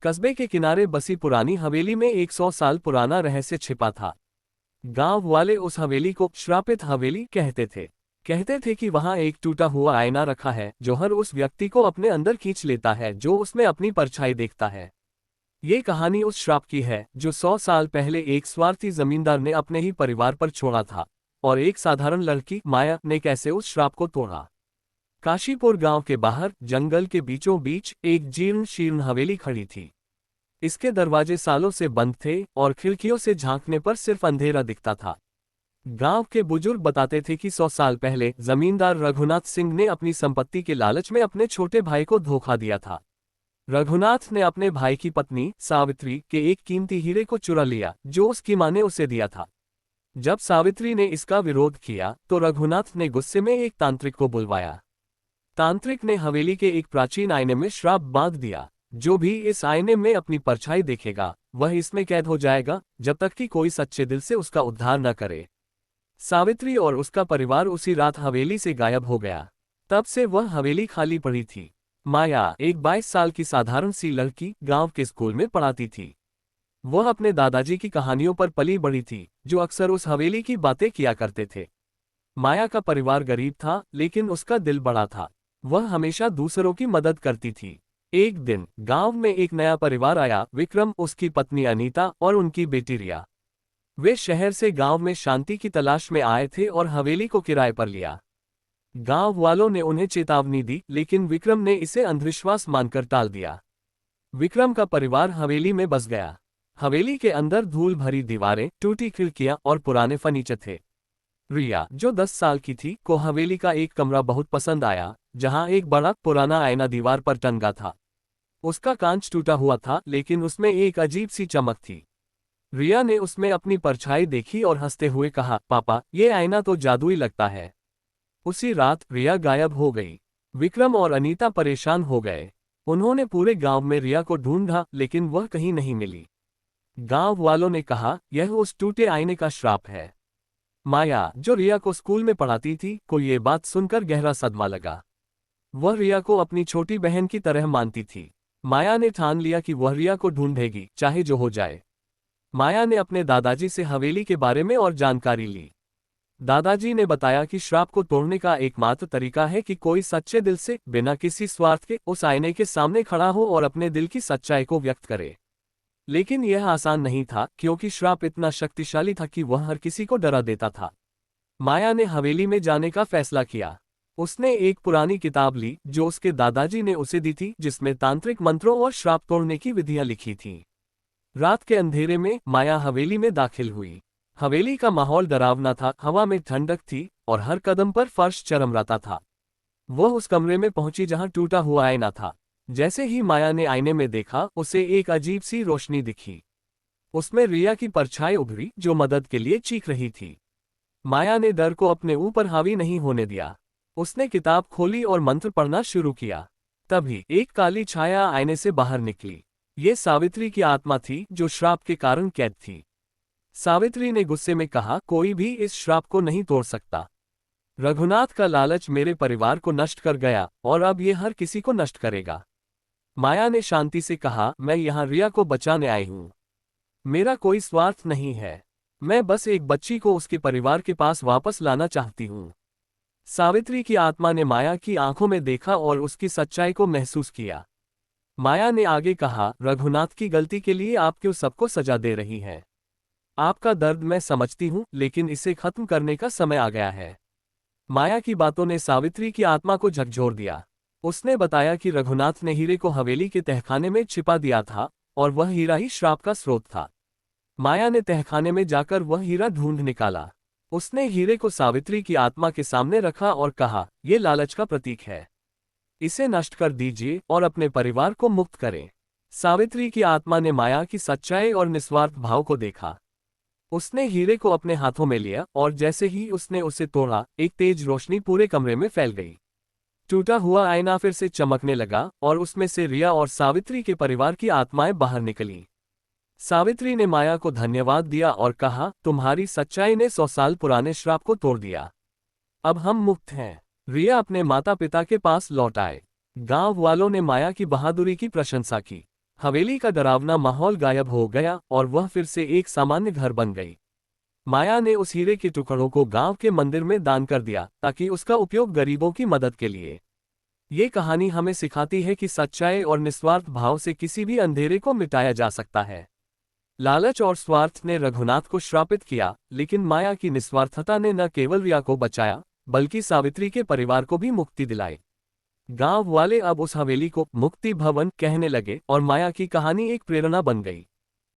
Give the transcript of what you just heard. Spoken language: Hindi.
कस्बे के किनारे बसी पुरानी हवेली में 100 साल पुराना रहस्य छिपा था। गांव वाले उस हवेली को श्रापित हवेली कहते थे कि वहां एक टूटा हुआ आईना रखा है जो हर उस व्यक्ति को अपने अंदर खींच लेता है जो उसमें अपनी परछाई देखता है। ये कहानी उस श्राप की है जो 100 साल पहले एक स्वार्थी जमींदार ने अपने ही परिवार पर छोड़ा था, और एक साधारण लड़की माया ने कैसे उस श्राप को तोड़ा। काशीपुर गांव के बाहर जंगल के बीचों बीच एक जीर्ण शीर्ण हवेली खड़ी थी। इसके दरवाजे सालों से बंद थे और खिड़कियों से झांकने पर सिर्फ अंधेरा दिखता था। गांव के बुजुर्ग बताते थे कि 100 साल पहले जमींदार रघुनाथ सिंह ने अपनी संपत्ति के लालच में अपने छोटे भाई को धोखा दिया था। रघुनाथ ने अपने भाई की पत्नी सावित्री के एक कीमती हीरे को चुरा लिया जो उसकी मां ने उसे दिया था। जब सावित्री ने इसका विरोध किया तो रघुनाथ ने गुस्से में एक तांत्रिक को बुलवाया। तांत्रिक ने हवेली के एक प्राचीन आईने में श्राप बांध दिया, जो भी इस आईने में अपनी परछाई देखेगा वह इसमें कैद हो जाएगा जब तक कि कोई सच्चे दिल से उसका उद्धार न करे। सावित्री और उसका परिवार उसी रात हवेली से गायब हो गया। तब से वह हवेली खाली पड़ी थी। माया एक 22 साल की साधारण सी लड़की गांव के स्कूल में पढ़ाती थी। वह अपने दादाजी की कहानियों पर पली बड़ी थी जो अक्सर उस हवेली की बातें किया करते थे। माया का परिवार गरीब था लेकिन उसका दिल बड़ा था। वह हमेशा दूसरों की मदद करती थी। एक दिन गांव में एक नया परिवार आया, विक्रम, उसकी पत्नी अनीता और उनकी बेटी रिया। वे शहर से गांव में शांति की तलाश में आए थे और हवेली को किराए पर लिया। गांव वालों ने उन्हें चेतावनी दी लेकिन विक्रम ने इसे अंधविश्वास मानकर टाल दिया। विक्रम का परिवार हवेली में बस गया। हवेली के अंदर धूल भरी दीवारें, टूटी खिड़कियां और पुराने फर्नीचर थे। रिया, जो 10 साल की थी, को हवेली का एक कमरा बहुत पसंद आया जहां एक बड़ा पुराना आईना दीवार पर टंगा था। उसका कांच टूटा हुआ था लेकिन उसमें एक अजीब सी चमक थी। रिया ने उसमें अपनी परछाई देखी और हंसते हुए कहा, पापा, ये आईना तो जादुई लगता है। उसी रात रिया गायब हो गई। विक्रम और अनीता परेशान हो गए। उन्होंने पूरे गांव में रिया को ढूंढा लेकिन वह कहीं नहीं मिली। गांव वालों ने कहा, यह उस टूटे आईने का श्राप है। माया, जो रिया को स्कूल में पढ़ाती थी, को ये बात सुनकर गहरा सदमा लगा। वह रिया को अपनी छोटी बहन की तरह मानती थी। माया ने ठान लिया कि वह रिया को ढूंढेगी, चाहे जो हो जाए। माया ने अपने दादाजी से हवेली के बारे में और जानकारी ली। दादाजी ने बताया कि श्राप को तोड़ने का एकमात्र तरीका है कि कोई सच्चे दिल से, बिना किसी स्वार्थ के, उस आईने के सामने खड़ा हो और अपने दिल की सच्चाई को व्यक्त करे। लेकिन यह आसान नहीं था क्योंकि श्राप इतना शक्तिशाली था कि वह हर किसी को डरा देता था। माया ने हवेली में जाने का फैसला किया। उसने एक पुरानी किताब ली जो उसके दादाजी ने उसे दी थी, जिसमें तांत्रिक मंत्रों और श्राप तोड़ने की विधियां लिखी थीं। रात के अंधेरे में माया हवेली में दाखिल हुई। हवेली का माहौल डरावना था, हवा में ठंडक थी और हर कदम पर फर्श चरमराता था। वह उस कमरे में पहुंची जहां टूटा हुआ आईना था। जैसे ही माया ने आईने में देखा, उसे एक अजीब सी रोशनी दिखी। उसमें रिया की परछाई उभरी जो मदद के लिए चीख रही थी। माया ने डर को अपने ऊपर हावी नहीं होने दिया। उसने किताब खोली और मंत्र पढ़ना शुरू किया। तभी एक काली छाया आईने से बाहर निकली। ये सावित्री की आत्मा थी जो श्राप के कारण कैद थी। सावित्री ने गुस्से में कहा, कोई भी इस श्राप को नहीं तोड़ सकता। रघुनाथ का लालच मेरे परिवार को नष्ट कर गया और अब ये हर किसी को नष्ट करेगा। माया ने शांति से कहा, मैं यहाँ रिया को बचाने आई हूँ। मेरा कोई स्वार्थ नहीं है। मैं बस एक बच्ची को उसके परिवार के पास वापस लाना चाहती हूँ। सावित्री की आत्मा ने माया की आंखों में देखा और उसकी सच्चाई को महसूस किया। माया ने आगे कहा, रघुनाथ की गलती के लिए आप क्यों सबको सजा दे रही हैं? आपका दर्द मैं समझती हूँ, लेकिन इसे खत्म करने का समय आ गया है। माया की बातों ने सावित्री की आत्मा को झकझोर दिया। उसने बताया कि रघुनाथ ने हीरे को हवेली के तहखाने में छिपा दिया था और वह हीरा ही श्राप का स्रोत था। माया ने तहखाने में जाकर वह हीरा ढूंढ निकाला। उसने हीरे को सावित्री की आत्मा के सामने रखा और कहा, यह लालच का प्रतीक है। इसे नष्ट कर दीजिए और अपने परिवार को मुक्त करें। सावित्री की आत्मा ने माया की सच्चाई और निस्वार्थ भाव को देखा। उसने हीरे को अपने हाथों में लिया और जैसे ही उसने उसे तोड़ा, एक तेज रोशनी पूरे कमरे में फैल गई। टूटा हुआ आईना फिर से चमकने लगा और उसमें से रिया और सावित्री के परिवार की आत्माएं बाहर निकलीं। सावित्री ने माया को धन्यवाद दिया और कहा, तुम्हारी सच्चाई ने 100 साल पुराने श्राप को तोड़ दिया। अब हम मुक्त हैं। रिया अपने माता पिता के पास लौट आए। गांव वालों ने माया की बहादुरी की प्रशंसा की। हवेली का डरावना माहौल गायब हो गया और वह फिर से एक सामान्य घर बन गई। माया ने उस हीरे के टुकड़ों को गांव के मंदिर में दान कर दिया ताकि उसका उपयोग गरीबों की मदद के लिए। ये कहानी हमें सिखाती है कि सच्चाई और निस्वार्थ भाव से किसी भी अंधेरे को मिटाया जा सकता है। लालच और स्वार्थ ने रघुनाथ को श्रापित किया, लेकिन माया की निस्वार्थता ने न केवल रिया को बचाया, बल्कि सावित्री के परिवार को भी मुक्ति दिलाई। गांव वाले अब उस हवेली को मुक्ति भवन कहने लगे और माया की कहानी एक प्रेरणा बन गई।